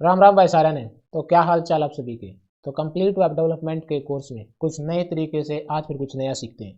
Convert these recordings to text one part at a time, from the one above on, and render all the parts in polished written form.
राम राम भाई सारा ने। तो क्या हाल चाल आप सभी के। तो कंप्लीट वेब डेवलपमेंट के कोर्स में कुछ नए तरीके से आज फिर कुछ नया सीखते हैं।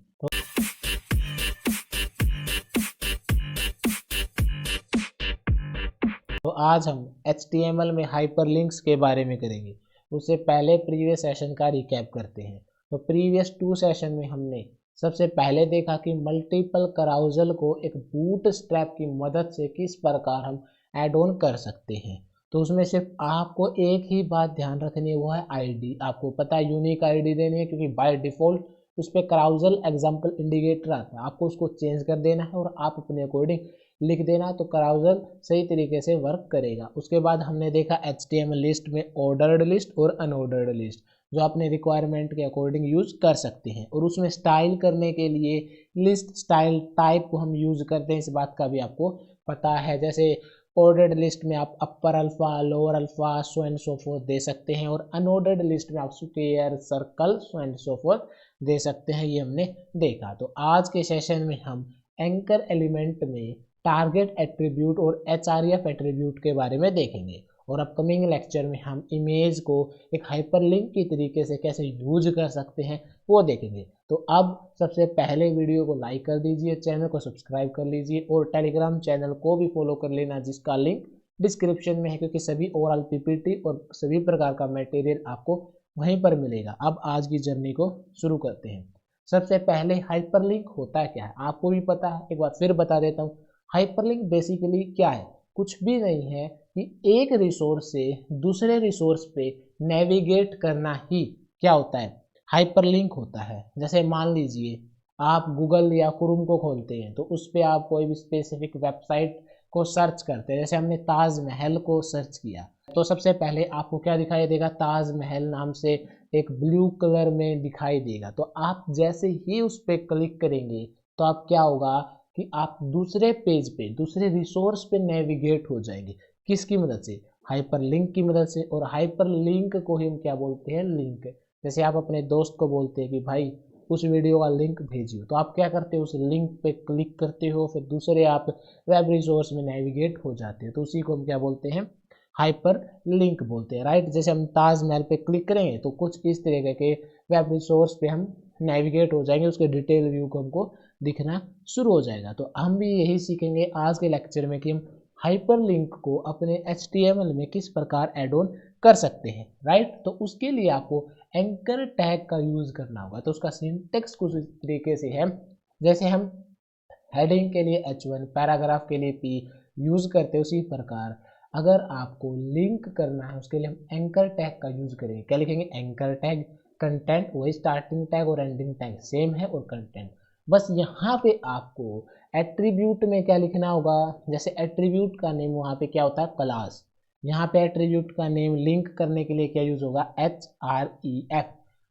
तो आज हम HTML में हाइपरलिंक्स के बारे में करेंगे। उससे पहले प्रीवियस सेशन का रिकैप करते हैं। तो प्रीवियस 2 सेशन में हमने सबसे पहले देखा कि मल्टीपल कराउजल को एक बूट स्ट्रैप की मदद से किस प्रकार हम ऐड ऑन कर सकते हैं। तो उसमें सिर्फ आपको एक ही बात ध्यान रखनी है, वो है आईडी। आपको पता है यूनिक आईडी देनी है, क्योंकि बाय डिफॉल्ट उस पर कराउजल एग्जाम्पल इंडिकेटर आता है। आपको उसको चेंज कर देना है और आप अपने अकॉर्डिंग लिख देना, तो कराउजल सही तरीके से वर्क करेगा। उसके बाद हमने देखा HTML लिस्ट में ऑर्डर्ड लिस्ट और अनऑर्डर्ड लिस्ट, जो अपने रिक्वायरमेंट के अकॉर्डिंग यूज कर सकते हैं। और उसमें स्टाइल करने के लिए लिस्ट स्टाइल टाइप को हम यूज करते हैं, इस बात का भी आपको पता है। जैसे ऑर्डर्ड लिस्ट में आप upper alpha, lower alpha, so and so forth दे सकते हैं, और अनऑर्डर्ड लिस्ट में आप square, circle, so and so forth दे सकते हैं। ये हमने देखा। तो आज के सेशन में हम एंकर एलिमेंट में टारगेट एट्रीब्यूट और HREF एट्रीब्यूट के बारे में देखेंगे। और अपकमिंग लेक्चर में हम इमेज को एक हाइपरलिंक की तरीके से कैसे यूज कर सकते हैं वो देखेंगे। तो अब सबसे पहले वीडियो को लाइक कर दीजिए, चैनल को सब्सक्राइब कर लीजिए और टेलीग्राम चैनल को भी फॉलो कर लेना, जिसका लिंक डिस्क्रिप्शन में है, क्योंकि सभी ओवरऑल PPT और सभी प्रकार का मटेरियल आपको वहीं पर मिलेगा। अब आज की जर्नी को शुरू करते हैं। सबसे पहले हाइपरलिंक होता है क्या है, आपको भी पता है, एक बार फिर बता देता हूँ। हाइपरलिंक बेसिकली क्या है, कुछ भी नहीं है कि एक रिसोर्स से दूसरे रिसोर्स पे नेविगेट करना ही क्या होता है, हाइपरलिंक होता है। जैसे मान लीजिए आप गूगल या क्रोम को खोलते हैं, तो उस पर आप कोई भी स्पेसिफिक वेबसाइट को सर्च करते हैं। जैसे हमने ताजमहल को सर्च किया, तो सबसे पहले आपको क्या दिखाई देगा, ताजमहल नाम से एक ब्लू कलर में दिखाई देगा। तो आप जैसे ही उस पर क्लिक करेंगे, तो आप क्या होगा कि आप दूसरे पेज पे, दूसरे रिसोर्स पे नेविगेट हो जाएंगे। किसकी मदद से, हाइपरलिंक की मदद से। और हाइपरलिंक को ही हम क्या बोलते हैं, लिंक। जैसे आप अपने दोस्त को बोलते हैं कि भाई उस वीडियो का लिंक भेजियो, तो आप क्या करते हो, उस लिंक पे क्लिक करते हो, फिर दूसरे आप वेब रिसोर्स में नेविगेट हो जाते हो। तो उसी को हम क्या बोलते हैं, हाइपर लिंक बोलते हैं, राइट। जैसे हम ताजमहल पे क्लिक करेंगे तो कुछ इस तरीके के वेब रिसोर्स पे हम नेविगेट हो जाएंगे, उसके डिटेल व्यू को हमको दिखना शुरू हो जाएगा। तो हम भी यही सीखेंगे आज के लेक्चर में कि हम हाइपरलिंक को अपने HTML में किस प्रकार ऐड ऑन कर सकते हैं, राइट। तो उसके लिए आपको एंकर टैग का यूज करना होगा। तो उसका सिंटेक्स कुछ इस तरीके से है, जैसे हम हेडिंग के लिए H1, पैराग्राफ के लिए P यूज करते हैं, उसी प्रकार अगर आपको लिंक करना है उसके लिए हम एंकर टैग का यूज करेंगे। क्या लिखेंगे, एंकर टैग। कंटेंट वही स्टार्टिंग टैग और एंडिंग टैग सेम है, और कंटेंट बस यहाँ पे आपको एट्रीब्यूट में क्या लिखना होगा। जैसे एट्रीब्यूट का नेम वहाँ पे क्या होता है, क्लास। यहाँ पे एट्रीब्यूट का नेम लिंक करने के लिए क्या यूज होगा, HREF।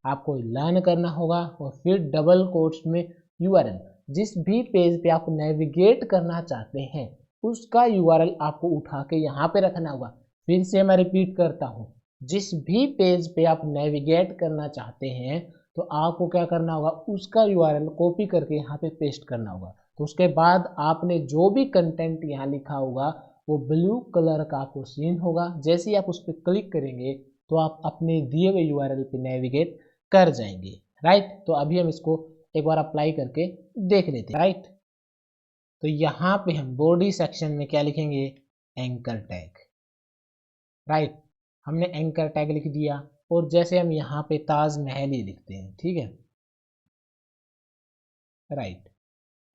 आपको लर्न करना होगा, और फिर डबल कोट्स में URL। जिस भी पेज पे आप नेविगेट करना चाहते हैं उसका URL आपको उठा के यहाँ पे रखना होगा। फिर से मैं रिपीट करता हूँ, जिस भी पेज पे आप नेविगेट करना चाहते हैं तो आपको क्या करना होगा, उसका URL कॉपी करके यहाँ पे पेस्ट करना होगा। तो उसके बाद आपने जो भी कंटेंट यहाँ लिखा होगा वो ब्लू कलर का आपको सीन होगा। जैसे ही आप उस पर क्लिक करेंगे तो आप अपने दिए हुए URL पे नेविगेट कर जाएंगे, राइट। तो अभी हम इसको एक बार अप्लाई करके देख लेते हैं, राइट। तो यहाँ पे हम बॉडी सेक्शन में क्या लिखेंगे, एंकर टैग, राइट। हमने एंकर टैग लिख दिया, और जैसे हम यहाँ पे ताजमहल ही लिखते हैं, ठीक है, राइट।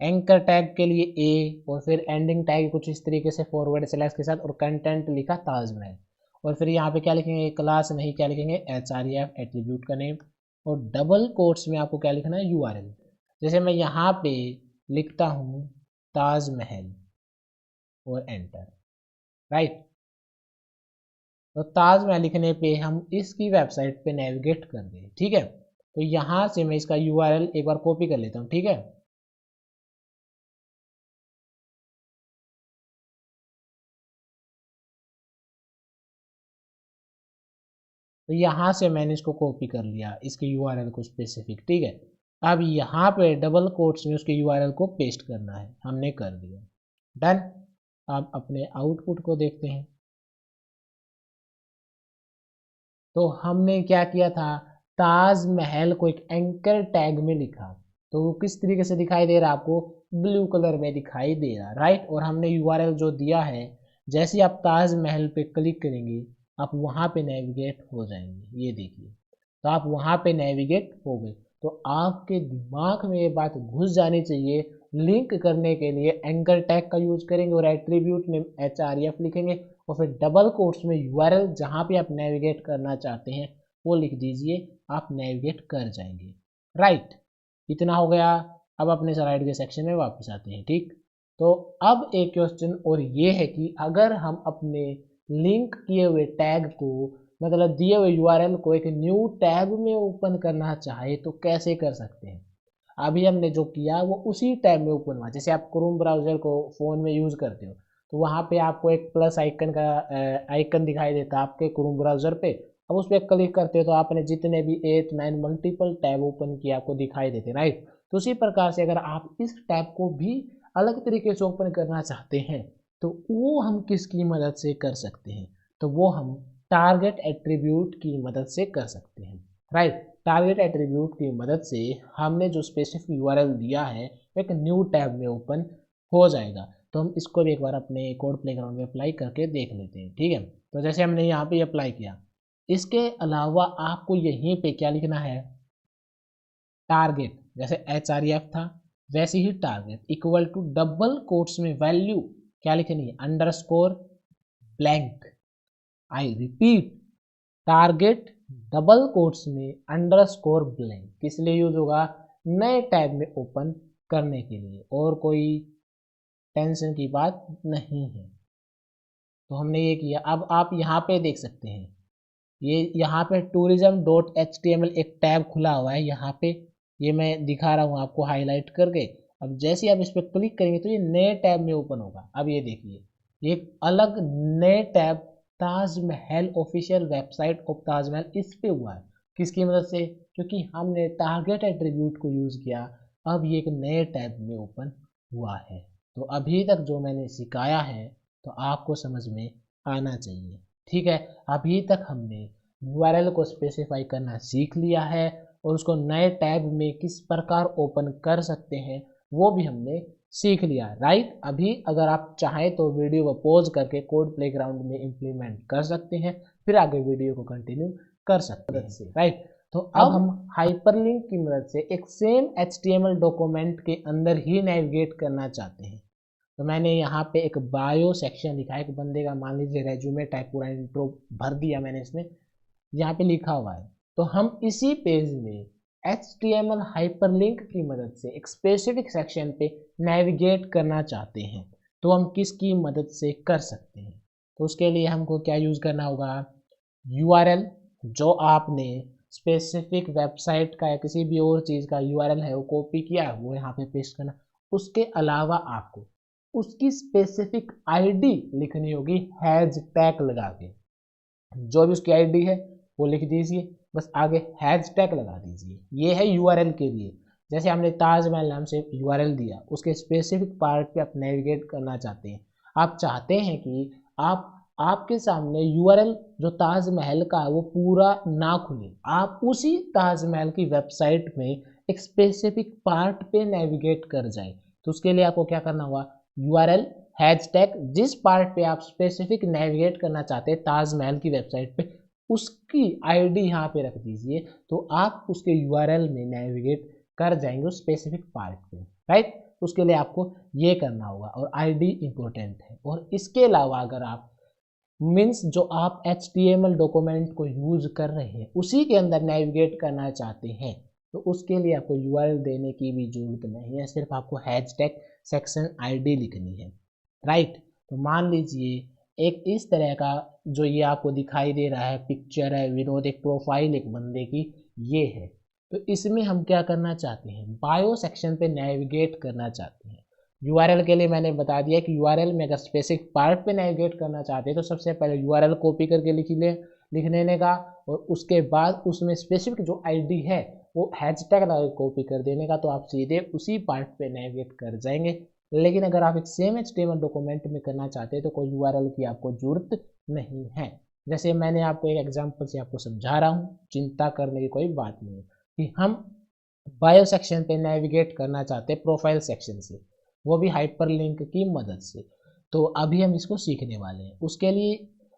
एंकर टैग के लिए A, और फिर एंडिंग टैग कुछ इस तरीके से फॉरवर्ड स्लैश के साथ, और कंटेंट लिखा ताजमहल। और फिर यहाँ पे क्या लिखेंगे, क्लास नहीं, क्या लिखेंगे, HREF एट्रीब्यूट का नेम। और डबल कोट्स में आपको क्या लिखना है, URL। जैसे मैं यहाँ पे लिखता हूँ ताजमहल और एंटर, राइट। तो ताजमहल लिखने पे हम इसकी वेबसाइट पे नेविगेट कर गए, ठीक है। तो यहाँ से मैं इसका URL एक बार कॉपी कर लेता हूँ, ठीक है। तो यहाँ से मैंने इसको कॉपी कर लिया, इसके URL को स्पेसिफिक, ठीक है। अब यहाँ पे डबल कोट्स में उसके URL को पेस्ट करना है, हमने कर दिया, डन। अब अपने आउटपुट को देखते हैं। तो हमने क्या किया था, ताजमहल को एक एंकर टैग में लिखा, तो वो किस तरीके से दिखाई दे रहा है आपको, ब्लू कलर में दिखाई दे रहा, राइट। और हमने यूआरएल जो दिया है, जैसे आप ताजमहल पे क्लिक करेंगे आप वहाँ पे नेविगेट हो जाएंगे, ये देखिए, तो आप वहाँ पे नेविगेट हो गए। तो आपके दिमाग में ये बात घुस जानी चाहिए, लिंक करने के लिए एंकर टैग का यूज करेंगे और एट्रीब्यूट नेम href लिखेंगे और फिर डबल कोट्स में यूआरएल जहाँ पे आप नेविगेट करना चाहते हैं वो लिख दीजिए, आप नेविगेट कर जाएंगे, राइट। इतना हो गया। अब अपने स्लाइड के सेक्शन में वापस आते हैं, ठीक। तो अब एक क्वेश्चन और ये है कि अगर हम अपने लिंक किए हुए टैग को, मतलब दिए हुए यूआरएल को एक न्यू टैब में ओपन करना चाहे तो कैसे कर सकते हैं। अभी हमने जो किया वो उसी टैब में ओपन हुआ, जैसे आप क्रोम ब्राउज़र को फ़ोन में यूज़ करते हो तो वहाँ पे आपको एक प्लस आइकन का आइकन दिखाई देता है आपके क्रोम ब्राउज़र पे। अब उस पर क्लिक करते हो तो आपने जितने भी 8 9 मल्टीपल टैब ओपन किए आपको दिखाई देते, राइट। तो उसी प्रकार से अगर आप इस टैब को भी अलग तरीके से ओपन करना चाहते हैं तो वो हम किसकी मदद से कर सकते हैं, तो वो हम टारगेट एट्रीब्यूट की मदद से कर सकते हैं, राइट। टारगेट एट्रीब्यूट की मदद से हमने जो स्पेसिफिक यूआरएल दिया है एक न्यू टैब में ओपन हो जाएगा। तो हम इसको भी एक बार अपने कोड प्लेग्राउंड में अप्लाई करके देख लेते हैं, ठीक है। तो जैसे हमने यहाँ पे अप्लाई किया, इसके अलावा आपको यहीं पे क्या लिखना है, टारगेट, जैसे href था वैसे ही target equal to double quotes में वैल्यू क्या लिखनी है, underscore blank, I repeat, target double quotes में अंडरस्कोर ब्लैंक, किस लिए यूज होगा, नए टैब में ओपन करने के लिए, और कोई टेंशन की बात नहीं है। तो हमने ये किया। अब आप यहाँ पे देख सकते हैं, ये यहाँ पे tourism.html एक टैब खुला हुआ है यहाँ पे, ये मैं दिखा रहा हूँ आपको हाईलाइट करके। अब जैसे आप इस पर क्लिक करेंगे तो ये नए टैब में ओपन होगा। अब ये देखिए, ये अलग नए tab Taj Mahal official website of Taj Mahal इस पे हुआ है, किसकी मदद से, क्योंकि हमने टारगेट एट्रीब्यूट को यूज़ किया। अब ये एक नए टैब में ओपन हुआ है। तो अभी तक जो मैंने सिखाया है तो आपको समझ में आना चाहिए, ठीक है। अभी तक हमने यूआरएल को स्पेसिफाई करना सीख लिया है और उसको नए टैब में किस प्रकार ओपन कर सकते हैं वो भी हमने सीख लिया, राइट। अभी अगर आप चाहें तो वीडियो को पॉज करके कोड प्लेग्राउंड में इम्प्लीमेंट कर सकते हैं, फिर आगे वीडियो को कंटिन्यू कर सकते हैं, राइट। तो अब हम हाइपरलिंक की मदद से एक सेम HTML डॉक्यूमेंट के अंदर ही नेविगेट करना चाहते हैं। तो मैंने यहाँ पे एक बायो सेक्शन लिखा है, एक बंदे का मान लीजिए रेज्यूमे टाइप पूरा इंट्रो भर दिया मैंने इसमें, यहाँ पे लिखा हुआ है। तो हम इसी पेज में HTML हाइपरलिंक की मदद से एक स्पेसिफिक सेक्शन पे नेविगेट करना चाहते हैं, तो हम किसकी मदद से कर सकते हैं। तो उसके लिए हमको क्या यूज़ करना होगा, यूआरएल जो आपने स्पेसिफिक वेबसाइट का या किसी भी और चीज़ का यूआरएल है वो कॉपी किया है वो यहाँ पे पेस्ट करना। उसके अलावा आपको उसकी स्पेसिफिक आईडी लिखनी होगी हैज टैग लगा के, जो भी उसकी आईडी है वो लिख दीजिए, बस आगे हैज टैग लगा दीजिए। ये है यूआरएल के लिए। जैसे हमने ताजमहल नाम से यूआरएल दिया, उसके स्पेसिफिक पार्ट पे आप नेविगेट करना चाहते हैं, आप चाहते हैं कि आपके सामने यूआरएल जो ताजमहल का है वो पूरा ना खुले, आप उसी ताजमहल की वेबसाइट में एक स्पेसिफिक पार्ट पे नेविगेट कर जाए। तो उसके लिए आपको क्या करना होगा, यूआरएल हैशटैग जिस पार्ट पे आप स्पेसिफिक नेविगेट करना चाहते हैं ताजमहल की वेबसाइट पे, उसकी आईडी यहाँ पे रख दीजिए, तो आप उसके यूआरएल में नेविगेट कर जाएंगे उस स्पेसिफिक पार्ट पे, राइट। उसके लिए आपको ये करना होगा और आईडी इंपॉर्टेंट है। और इसके अलावा अगर आप मीन्स जो आप HTML डॉक्यूमेंट को यूज कर रहे हैं उसी के अंदर नेविगेट करना चाहते हैं, तो उसके लिए आपको यूआरएल देने की भी जरूरत नहीं है, सिर्फ आपको हैशटैग सेक्शन आईडी लिखनी है, राइट। तो मान लीजिए एक इस तरह का जो ये आपको दिखाई दे रहा है पिक्चर है, विनोद एक प्रोफाइल एक बंदे की ये है। तो इसमें हम क्या करना चाहते हैं, बायो सेक्शन पे नेविगेट करना चाहते हैं। यूआरएल के लिए मैंने बता दिया कि यूआरएल में अगर स्पेसिफिक पार्ट पे नेविगेट करना चाहते हैं तो सबसे पहले यूआरएल कॉपी करके लिख लेने का, और उसके बाद उसमें स्पेसिफिक जो आईडी है वो हैशटैग लगा कॉपी कर देने का, तो आप सीधे उसी पार्ट पे नेविगेट कर जाएंगे। लेकिन अगर आप एक सेम HTML डॉक्यूमेंट में करना चाहते हैं तो कोई यूआरएल की आपको जरूरत नहीं है। जैसे मैंने आपको एक एग्जांपल से आपको समझा रहा हूँ, चिंता करने की कोई बात नहीं है कि हम बायो सेक्शन पे नेविगेट करना चाहते हैं प्रोफाइल सेक्शन से, वो भी हाइपरलिंक की मदद से। तो अभी हम इसको सीखने वाले हैं। उसके लिए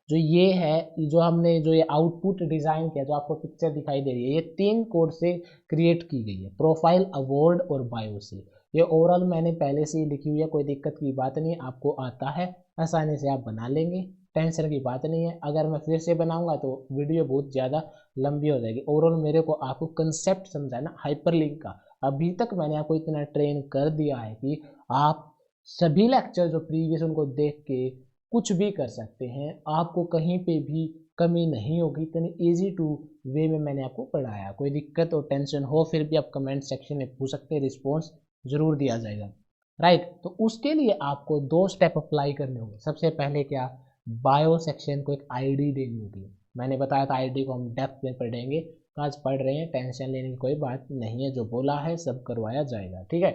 जो ये है, जो हमने जो ये आउटपुट डिज़ाइन किया, जो आपको पिक्चर दिखाई दे रही है, ये 3 कोड से क्रिएट की गई है, प्रोफाइल, अवॉर्ड और बायो से। ये ओवरऑल मैंने पहले से ही लिखी हुई है, कोई दिक्कत की बात नहीं है, आपको आता है, आसानी से आप बना लेंगे, टेंशन की बात नहीं है। अगर मैं फिर से बनाऊंगा तो वीडियो बहुत ज़्यादा लंबी हो जाएगी। ओवरऑल मेरे को आपको कंसेप्ट समझाना हाइपरलिंक का, अभी तक मैंने आपको इतना ट्रेन कर दिया है कि आप सभी लेक्चर जो प्रीवियस उनको देख के कुछ भी कर सकते हैं, आपको कहीं पे भी कमी नहीं होगी। इतनी इजी टू वे में मैंने आपको पढ़ाया। कोई दिक्कत और टेंशन हो फिर भी आप कमेंट सेक्शन में पूछ सकते हैं, रिस्पॉन्स ज़रूर दिया जाएगा। राइट, तो उसके लिए आपको 2 स्टेप अप्लाई करने होंगे। सबसे पहले क्या, बायो सेक्शन को एक आईडी देनी होगी। मैंने बताया था आईडी को हम डेप्थ में पढ़ेंगे, तो आज पढ़ रहे हैं, टेंशन लेने की कोई बात नहीं है, जो बोला है सब करवाया जाएगा, ठीक है।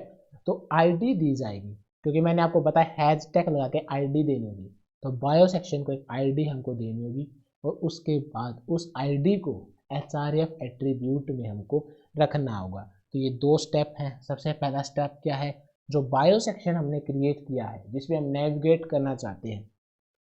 तो आईडी दी जाएगी, क्योंकि मैंने आपको बताया हैशटैग लगा के आईडी देनी होगी। तो बायो सेक्शन को एक आईडी हमको देनी होगी, और उसके बाद उस आईडी को एचआरएफ एट्रीब्यूट में हमको रखना होगा। तो ये 2 स्टेप हैं। सबसे पहला स्टेप क्या है, जो बायो सेक्शन हमने क्रिएट किया है, जिसमें हम नेविगेट करना चाहते हैं,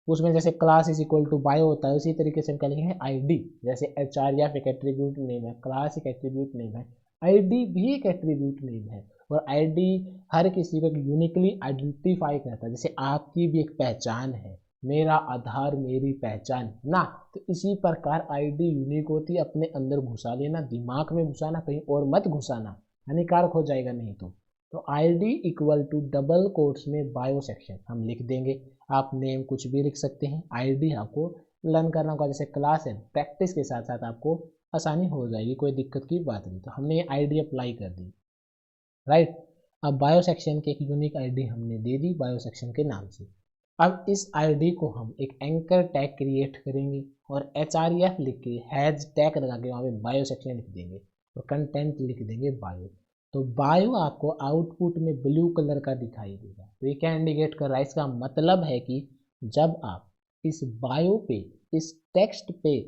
उसमें जैसे class is equal to bio होता है, उसी तरीके से हम क्या लिखेंगे, आईडी। जैसे एचआरएफ एक एट्रीब्यूट नेम है, क्लास एक एट्रीब्यूट नेम है, आईडी भी एक एट्रीब्यूट नेम है। और आईडी हर किसी को यूनिकली आइडेंटिफाई करता है, जैसे आपकी भी एक पहचान है, मेरा आधार मेरी पहचान ना। तो इसी प्रकार आईडी यूनिक होती है, अपने अंदर घुसा लेना, दिमाग में घुसाना, कहीं और मत घुसाना, हानिकारक हो जाएगा नहीं तो ID equal to double quotes में बायो सेक्शन हम लिख देंगे। आप नेम कुछ भी लिख सकते हैं, आईडी आपको लर्न करना होगा, जैसे क्लास है, प्रैक्टिस के साथ साथ आपको आसानी हो जाएगी, कोई दिक्कत की बात नहीं। तो हमने ये आईडी अप्लाई कर दी, राइट। अब बायो सेक्शन की एक यूनिक आईडी हमने दे दी बायो सेक्शन के नाम से। अब इस आईडी को हम एक एंकर टैग क्रिएट करेंगे, और एच आर एफ लिख के हैज टैग लगा के वहाँ पे बायो सेक्शन लिख देंगे, और कंटेंट लिख देंगे बायो। तो बायो आपको आउटपुट में ब्लू कलर का दिखाई देगा। तो ये क्या इंडिकेट कर रहा है, इसका मतलब है कि जब आप इस बायो पे, इस टेक्स्ट पे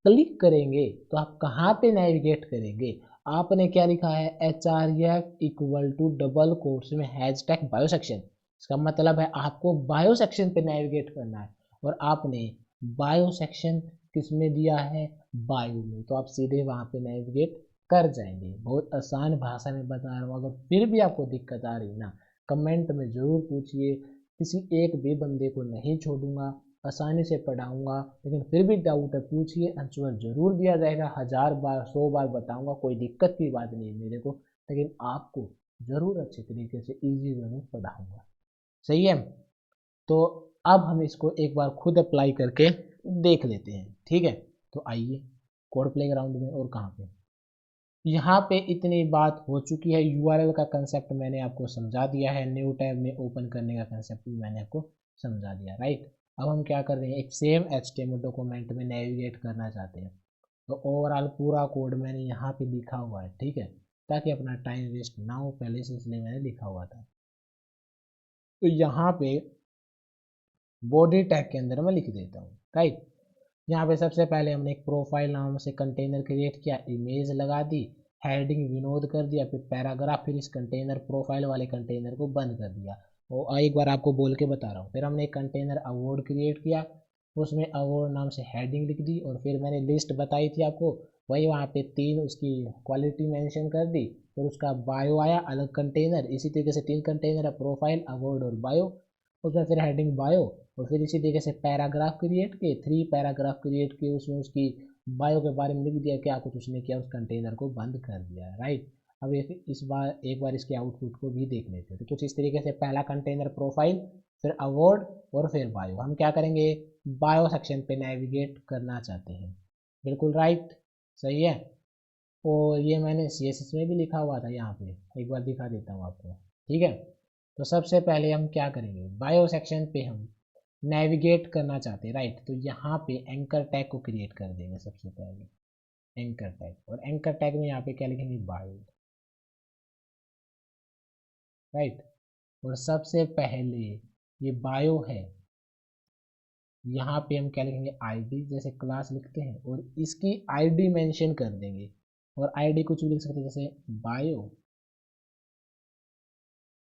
क्लिक करेंगे तो आप कहाँ पे नेविगेट करेंगे। आपने क्या लिखा है, H R F equal to double quotes में हैश टैग बायो सेक्शन। इसका मतलब है आपको बायो सेक्शन पे नेविगेट करना है, और आपने बायो सेक्शन किस में दिया है, बायो में। तो आप सीधे वहाँ पे नेविगेट कर जाएंगे। बहुत आसान भाषा में बता रहा हूँ। अगर फिर भी आपको दिक्कत आ रही ना, कमेंट में ज़रूर पूछिए, किसी एक भी बंदे को नहीं छोड़ूंगा, आसानी से पढ़ाऊंगा। लेकिन फिर भी डाउट है, पूछिए, आंसर जरूर दिया जाएगा। 1000 बार 100 बार बताऊंगा, कोई दिक्कत की बात नहीं है मेरे को, लेकिन आपको जरूर अच्छे तरीके से इजी वे में पढ़ाऊंगा, सही है। तो अब हम इसको एक बार खुद अप्लाई करके देख लेते हैं, ठीक है। तो आइए कोड प्लेग्राउंड में, और कहाँ पे, यहाँ पे इतनी बात हो चुकी है। यूआरएल का कंसेप्ट मैंने आपको समझा दिया है, न्यू टैब में ओपन करने का कंसेप्ट भी मैंने आपको समझा दिया, राइट। अब हम क्या कर रहे हैं, एक सेम एचटीएमएल डॉक्यूमेंट में नेविगेट करना चाहते हैं। तो ओवरऑल पूरा कोड मैंने यहाँ पे लिखा हुआ है, ठीक है, ताकि अपना टाइम वेस्ट ना हो पहले से, इसलिए मैंने लिखा हुआ था। तो यहाँ पे बॉडी टैग के अंदर मैं लिख देता हूँ, राइट। यहाँ पे सबसे पहले हमने एक प्रोफाइल नाम से कंटेनर क्रिएट किया, इमेज लगा दी, हेडिंग विनोद कर दिया, फिर पैराग्राफ, फिर इस कंटेनर प्रोफाइल वाले कंटेनर को बंद कर दिया। और एक बार आपको बोल के बता रहा हूँ। फिर हमने एक कंटेनर अवॉर्ड क्रिएट किया, उसमें अवॉर्ड नाम से हेडिंग लिख दी, और फिर मैंने लिस्ट बताई थी आपको, वही वहाँ पे 3 उसकी क्वालिटी मेंशन कर दी। फिर उसका बायो आया अलग कंटेनर, इसी तरीके से 3 कंटेनर है, प्रोफाइल, अवॉर्ड और बायो। उसमें फिर हेडिंग बायो, और फिर इसी तरीके से पैराग्राफ क्रिएट किए, 3 पैराग्राफ क्रिएट किए, उसमें उसकी बायो के बारे में लिख दिया, क्या कुछ उसने किया, उस कंटेनर को बंद कर दिया, राइट। अब इस बार एक बार इसके आउटपुट को भी देख लेते हैं। तो कुछ इस तरीके से पहला कंटेनर प्रोफाइल, फिर अवॉर्ड, और फिर बायो। हम क्या करेंगे, बायो सेक्शन पे नेविगेट करना चाहते हैं, बिल्कुल राइट, सही है। और ये मैंने सीएसएस में भी लिखा हुआ था, यहाँ पे एक बार दिखा देता हूँ आपको, ठीक है। तो सबसे पहले हम क्या करेंगे, बायो सेक्शन पे हम नेविगेट करना चाहते हैं, राइट। तो यहाँ पे एंकर टैग को क्रिएट कर देंगे सबसे पहले, एंकर टैग। और एंकर टैग में यहाँ पे क्या लिखेंगे, बायो, राइट। और सबसे पहले ये बायो है, यहाँ पे हम क्या लिखेंगे, आईडी, जैसे क्लास लिखते हैं और इसकी आईडी मेंशन कर देंगे, और आईडी कुछ भी लिख सकते हैं जैसे बायो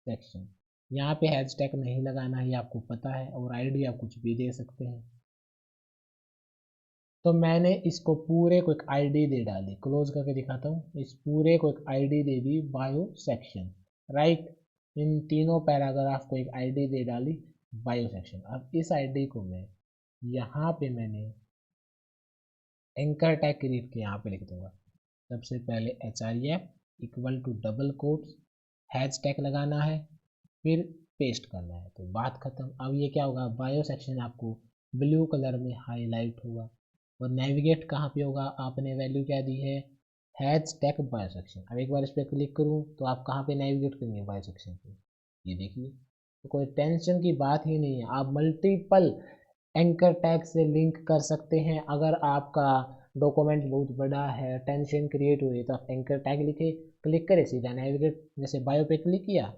सेक्शन। यहाँ पे हैशटैग नहीं लगाना है, ये आपको पता है, और आईडी आप कुछ भी दे सकते हैं। तो मैंने इसको पूरे को एक आईडी दे डाली, क्लोज करके दिखाता हूँ, इस पूरे को एक आईडी दे दी बायो सेक्शन, राइट। इन तीनों पैराग्राफ को एक आईडी दे डाली बायो सेक्शन। अब इस आईडी को मैं यहाँ पे मैंने एंकर टैग क्रिएट किया, यहाँ पे लिख दूंगा सबसे पहले href equal to double quotes, hashtag लगाना है, फिर पेस्ट करना है, तो बात खत्म। अब ये क्या होगा, बायो सेक्शन आपको ब्लू कलर में हाईलाइट होगा, और नेविगेट कहाँ पे होगा, आपने वैल्यू क्या दी है, हैश टैग बायो सेक्शन। अब एक बार इस पर क्लिक करूँ तो आप कहाँ पे नेविगेट करेंगे, बायो सेक्शन पे, ये देखिए। तो कोई टेंशन की बात ही नहीं है, आप मल्टीपल एंकर टैग से लिंक कर सकते हैं। अगर आपका डॉक्यूमेंट बहुत बड़ा है, टेंशन क्रिएट हुई, तो आप एंकर टैग लिखे, क्लिक करें, सीधा नेविगेट, जैसे बायो पे क्लिक किया,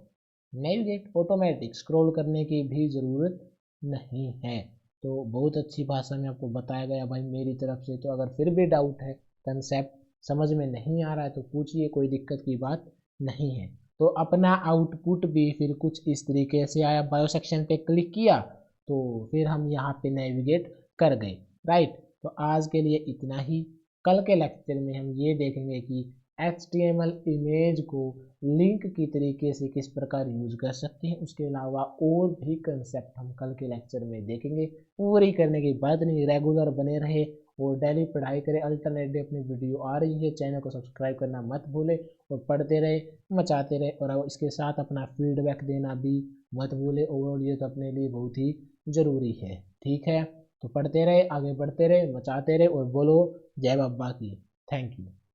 नेविगेट ऑटोमेटिक, स्क्रॉल करने की भी ज़रूरत नहीं है। तो बहुत अच्छी भाषा में आपको बताया गया भाई मेरी तरफ से। तो अगर फिर भी डाउट है, कंसेप्ट समझ में नहीं आ रहा है, तो पूछिए, कोई दिक्कत की बात नहीं है। तो अपना आउटपुट भी फिर कुछ इस तरीके से आया, बायो सेक्शन पे क्लिक किया तो फिर हम यहाँ पे नेविगेट कर गए, राइट। तो आज के लिए इतना ही। कल के लेक्चर में हम ये देखेंगे कि HTML इमेज को लिंक की तरीके से किस प्रकार यूज कर सकते हैं। उसके अलावा और भी कंसेप्ट हम कल के लेक्चर में देखेंगे। पूरी करने की बात नहीं, रेगुलर बने रहे और डेली पढ़ाई करें। अल्टरनेट डे अपनी वीडियो आ रही है, चैनल को सब्सक्राइब करना मत भूले, और पढ़ते रहे, मचाते रहे, और इसके साथ अपना फीडबैक देना भी मत भूले। ओवरऑल ये तो अपने लिए बहुत ही ज़रूरी है, ठीक है। तो पढ़ते रहे, आगे बढ़ते रहे, मचाते रहे, और बोलो जय बाबा की। Thank you.